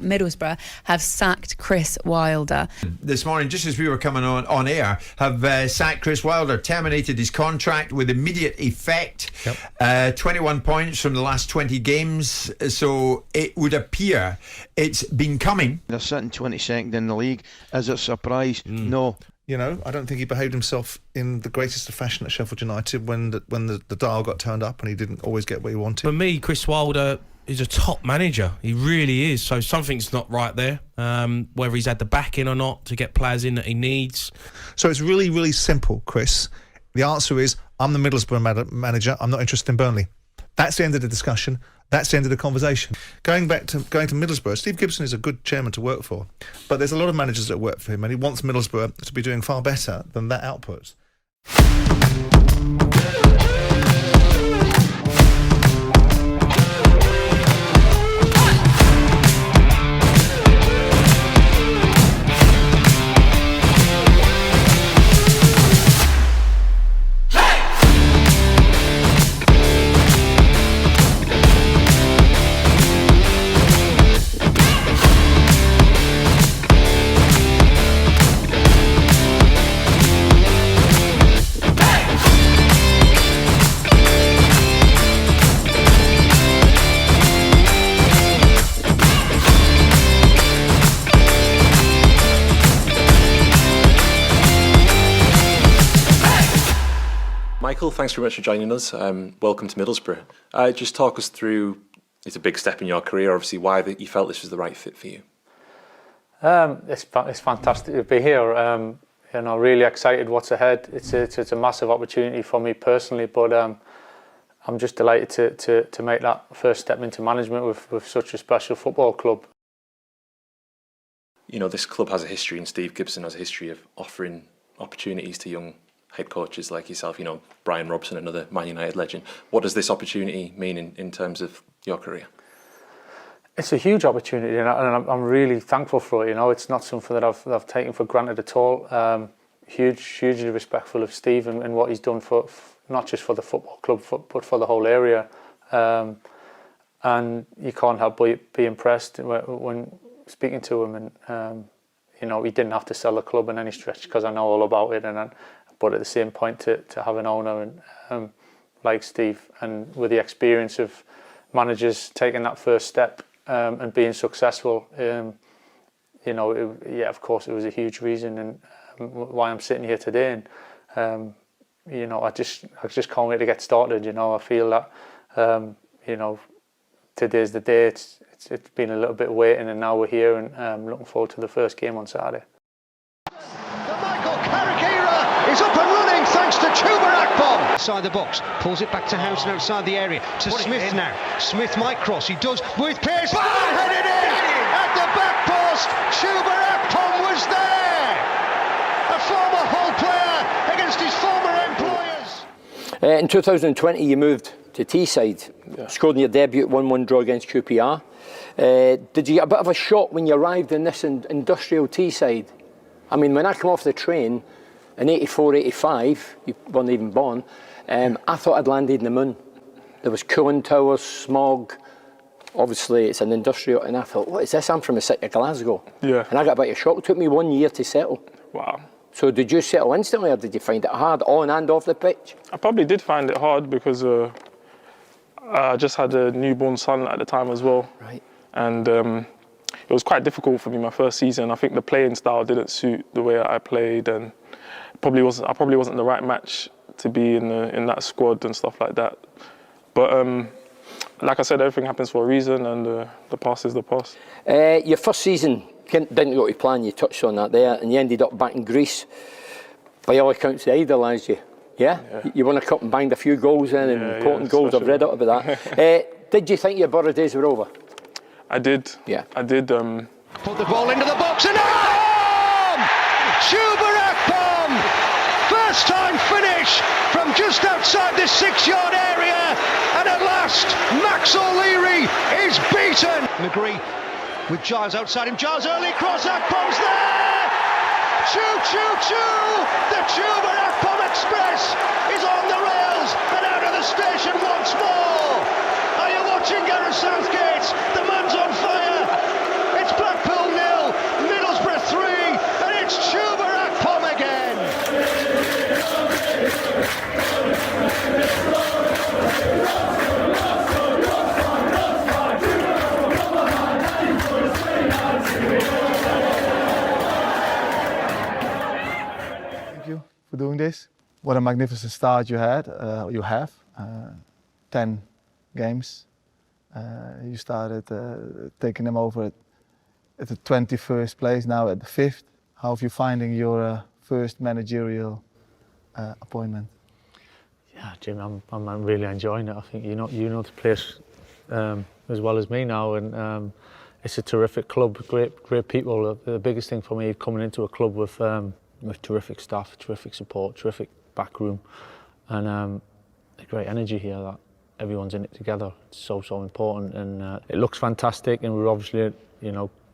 Middlesbrough have sacked Chris Wilder. This morning, just as we were coming on air, have sacked Chris Wilder, terminated his contract with immediate effect. 21 points from the last 20 games, so it would appear it's been coming. They're sitting 22nd in the league. Is it a surprise? No. You know, I don't think he behaved himself in the greatest of fashion at Sheffield United when the dial got turned up and he didn't always get what he wanted. For me, Chris Wilder is a top manager. He really is. So something's not right there, whether he's had the backing or not to get players in that he needs. So it's really, really simple, Chris. The answer is, I'm the Middlesbrough manager. I'm not interested in Burnley. That's the end of the discussion. That's the end of the conversation. Going to Middlesbrough, Steve Gibson is a good chairman to work for, but there's a lot of managers that work for him, and he wants Middlesbrough to be doing far better than that output. Michael, thanks very much for joining us. Welcome to Middlesbrough. Just talk us through, it's a big step in your career, obviously, why you felt this was the right fit for you. It's fantastic to be here. You know, really excited what's ahead. It's a massive opportunity for me personally, but I'm just delighted to make that first step into management with such a special football club. You know, this club has a history, and Steve Gibson has a history of offering opportunities to young head coaches like yourself. You know, Brian Robson, another Man United legend. What does this opportunity mean in terms of your career? It's a huge opportunity, and I'm really thankful for it. You know, it's not something that I've taken for granted at all. Hugely respectful of Steve and what he's done for not just for the football club, but for the whole area. And you can't help but be impressed when speaking to him. And you know, he didn't have to sell the club in any stretch, because I know all about it. But at the same point, to have an owner and like Steve, and with the experience of managers taking that first step and being successful, you know, of course, it was a huge reason and why I'm sitting here today. And you know, I just can't wait to get started. You know, I feel that you know, today's the day. It's been a little bit of waiting, and now we're here, and I'm looking forward to the first game on Saturday. The Michael Carrick era is up and running thanks to Chuba Akpom. Inside the box, pulls it back to Housen outside the area, to Smith now. Smith might cross, he does with Pearce. Headed in at the back post. Chuba Akpom was there. A former Hull player against his former employers. In 2020 you moved to Teesside, scored in your debut 1-1 draw against QPR. Did you get a bit of a shock when you arrived in this industrial Teesside? I mean, when I come off the train in 84, 85, you weren't even born, I thought I'd landed in the moon. There was cooling towers, smog, obviously it's an industrial, and I thought, what is this? I'm from the city of Glasgow. Yeah. And I got a bit of a shock. It took me 1 year to settle. Wow. So did you settle instantly, or did you find it hard on and off the pitch? I probably did find it hard because I just had a newborn son at the time as well. Right. And it was quite difficult for me my first season. I think the playing style didn't suit the way I played, and I probably wasn't the right match to be in that squad and stuff like that. But like I said, everything happens for a reason, and the past is the past. Your first season didn't go to plan. You touched on that there, and you ended up back in Greece. By all accounts, they idolised you. Yeah? You won a cup and banged a few goals in, and important goals. I've read up about that. Did you think your Boro days were over? I did. Yeah. I did. Put the ball into the box and Chuba Akpom! First time finish from just outside the 6-yard area, and at last Max O'Leary is beaten. McGree with Giles outside him. Giles early cross. Akpom's there. Choo choo choo! The Chuba Akpom Express is on the rails and out of the station once more. Are you watching Gareth Southgate? The man's on fire. It's doing this. What a magnificent start you have. 10 games. You started taking them over at the 21st place, now at the 5th. How have you finding your first managerial appointment? Yeah, Jim, I'm really enjoying it. I think you know the place as well as me now, and it's a terrific club, great people. The biggest thing for me coming into a club with terrific staff, terrific support, terrific backroom, and a great energy here. That everyone's in it together. It's so important, and it looks fantastic. And we're obviously,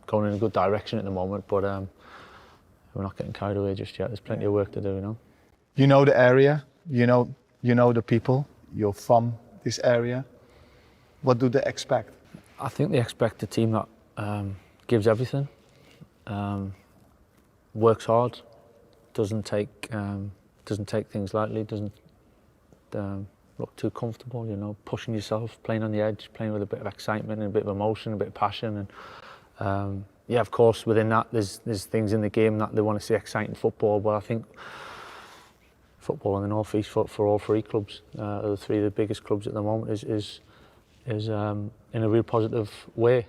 going in a good direction at the moment, but we're not getting carried away just yet. There's plenty of work to do. You know the area. You know the people. You're from this area. What do they expect? I think they expect a team that gives everything, works hard, doesn't take things lightly, doesn't look too comfortable. Pushing yourself, playing on the edge, playing with a bit of excitement and a bit of emotion, a bit of passion, and yeah, of course, within that, there's things in the game that they want to see exciting football. But I think football in the North East for all three clubs, the three of the biggest clubs at the moment, is in a real positive way.